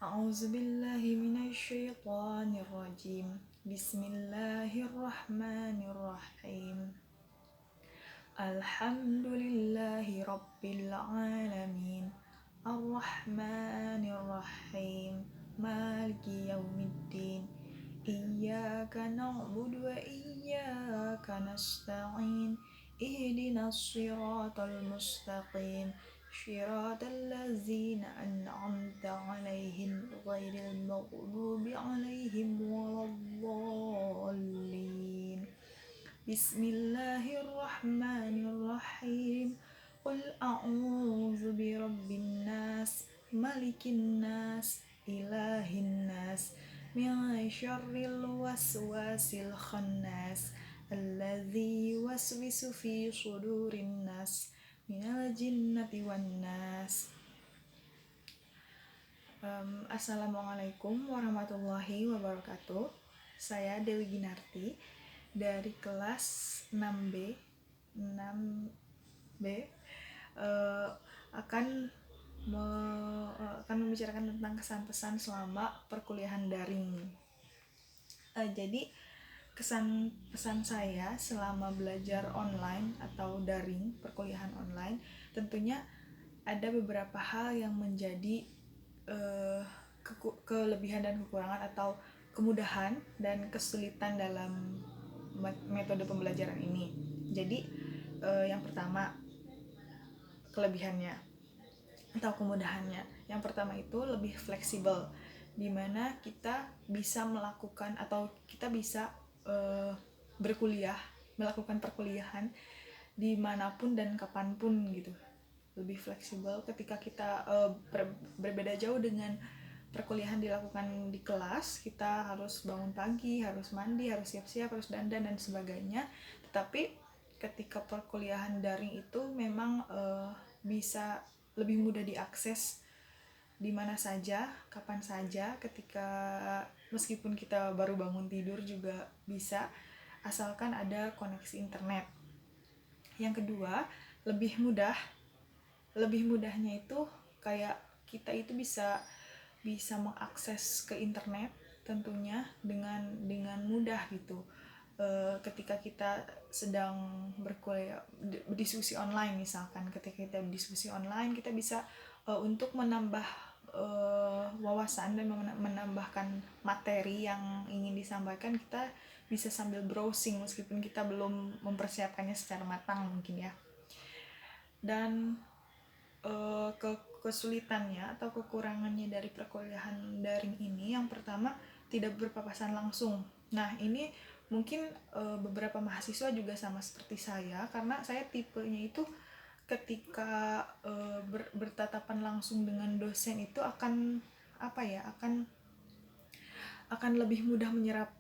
أعوذ بالله من الشيطان الرجيم بسم الله الرحمن الرحيم الحمد لله رب العالمين الرحمن الرحيم مالك يوم الدين إياك نعبد وإياك نستعين اهدنا الصراط المستقيم صراط الذين أنعمت عليهم غير المغضوب عليهم ولا الضالين بسم الله الرحمن الرحيم قل أعوذ برب الناس ملك الناس إله الناس من شر الوسواس الخناس الذي يوسوس في صدور الناس من الجنة والناس. Assalamualaikum warahmatullahi wabarakatuh. Saya Dewi Ginarti dari kelas 6B akan membicarakan tentang kesan-pesan selama perkuliahan daring. Jadi kesan-pesan saya selama belajar online atau daring, perkuliahan online, tentunya ada beberapa hal yang menjadi kelebihan dan kekurangan atau kemudahan dan kesulitan dalam metode pembelajaran ini. Jadi yang pertama, kelebihannya atau kemudahannya. Yang pertama itu lebih fleksibel, di mana kita bisa melakukan atau kita bisa melakukan perkuliahan dimanapun dan kapanpun gitu. Lebih fleksibel ketika kita berbeda jauh dengan perkuliahan dilakukan di kelas. Kita harus bangun pagi, harus mandi, harus siap-siap, harus dandan dan sebagainya. Tetapi ketika perkuliahan daring itu memang bisa lebih mudah diakses di mana saja, kapan saja, ketika meskipun kita baru bangun tidur juga bisa, asalkan ada koneksi internet. Yang kedua, lebih mudahnya itu kayak kita itu bisa mengakses ke internet tentunya dengan mudah gitu. Ketika kita sedang berkuliah, berdiskusi online misalkan, ketika kita berdiskusi online kita bisa untuk menambah wawasan dan menambahkan materi yang ingin disampaikan, kita bisa sambil browsing meskipun kita belum mempersiapkannya secara matang mungkin ya. Dan kesulitannya atau kekurangannya dari perkuliahan daring ini, yang pertama tidak berpapasan langsung. Nah ini mungkin beberapa mahasiswa juga sama seperti saya, karena saya tipenya itu ketika bertatapan langsung dengan dosen itu akan lebih mudah menyerap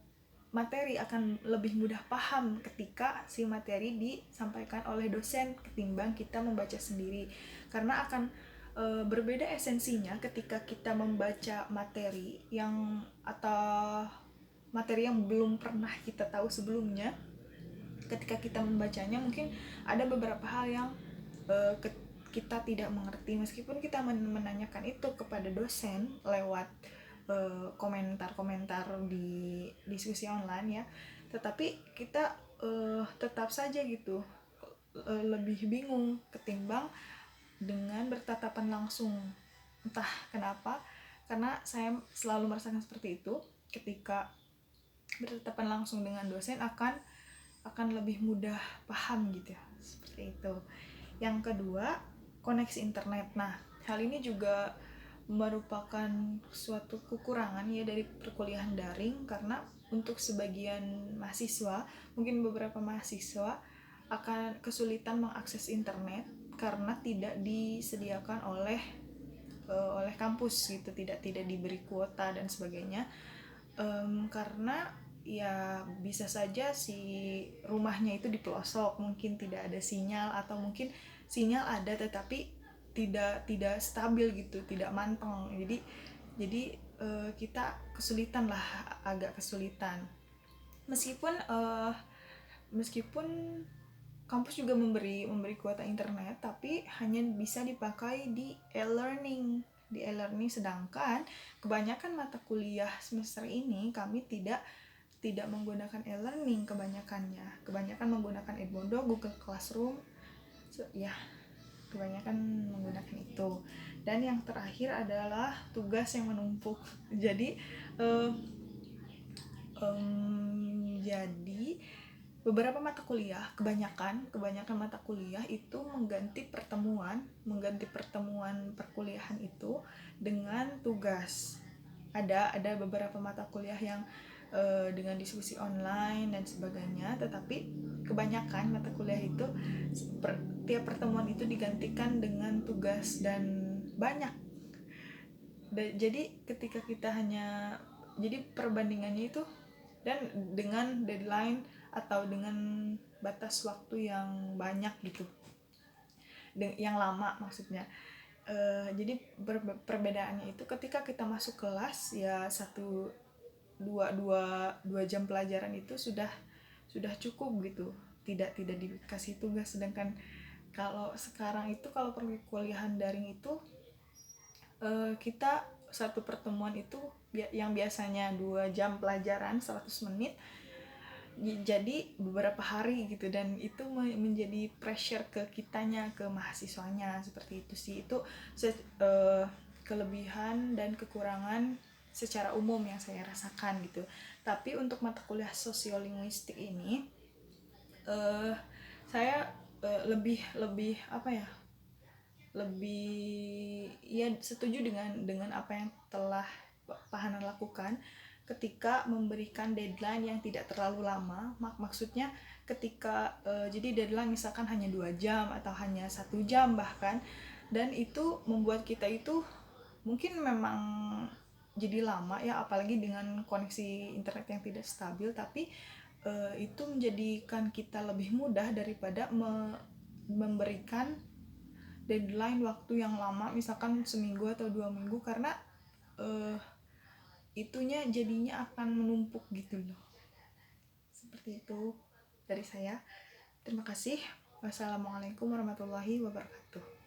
materi, akan lebih mudah paham ketika si materi disampaikan oleh dosen ketimbang kita membaca sendiri, karena akan berbeda esensinya ketika kita membaca materi yang belum pernah kita tahu sebelumnya. Ketika kita membacanya mungkin ada beberapa hal yang kita tidak mengerti, meskipun kita menanyakan itu kepada dosen lewat komentar-komentar di diskusi online ya, tetapi kita tetap saja gitu lebih bingung ketimbang dengan bertatapan langsung. Entah kenapa, karena saya selalu merasakan seperti itu, ketika bertatapan langsung dengan dosen akan lebih mudah paham gitu ya, seperti itu. Yang kedua, koneksi internet. Nah, hal ini juga merupakan suatu kekurangan ya dari perkuliahan daring, karena untuk sebagian mahasiswa, mungkin beberapa mahasiswa akan kesulitan mengakses internet karena tidak disediakan oleh kampus gitu, tidak diberi kuota dan sebagainya. Karena ya bisa saja si rumahnya itu di pelosok, mungkin tidak ada sinyal, atau mungkin sinyal ada tetapi tidak stabil gitu, tidak manteng. Jadi kita agak kesulitan. Meskipun kampus juga memberi kuota internet, tapi hanya bisa dipakai di e-learning. di e-learning, sedangkan kebanyakan mata kuliah semester ini kami tidak menggunakan e-learning, kebanyakan menggunakan Edmodo, Google Classroom, ya kebanyakan menggunakan itu. Dan yang terakhir adalah tugas yang menumpuk. Jadi jadi beberapa mata kuliah, kebanyakan mata kuliah itu mengganti pertemuan perkuliahan itu dengan tugas. Ada beberapa mata kuliah yang dengan diskusi online dan sebagainya, tetapi kebanyakan mata kuliah itu tiap pertemuan itu digantikan dengan tugas dan banyak. Jadi ketika kita jadi perbandingannya itu, dan dengan deadline atau dengan batas waktu yang banyak gitu, yang lama maksudnya. Jadi perbedaannya itu ketika kita masuk kelas ya dua jam pelajaran itu sudah cukup gitu, tidak dikasih tugas. Sedangkan kalau sekarang itu, kalau perkuliahan daring itu kita satu pertemuan itu yang biasanya 2 jam pelajaran 100 menit jadi beberapa hari gitu, dan itu menjadi pressure ke kitanya, ke mahasiswanya. Seperti itu sih, itu kelebihan dan kekurangan secara umum yang saya rasakan gitu. Tapi untuk mata kuliah sosiolinguistik ini saya lebih setuju dengan apa yang telah Pak Hanan lakukan ketika memberikan deadline yang tidak terlalu lama. Maksudnya ketika jadi deadline misalkan hanya 2 jam atau hanya 1 jam bahkan, dan itu membuat kita itu mungkin memang jadi lama ya, apalagi dengan koneksi internet yang tidak stabil, tapi itu menjadikan kita lebih mudah daripada memberikan deadline waktu yang lama, misalkan seminggu atau 2 minggu, karena itunya jadinya akan menumpuk gitu loh. Seperti itu dari saya. Terima kasih. Wassalamualaikum warahmatullahi wabarakatuh.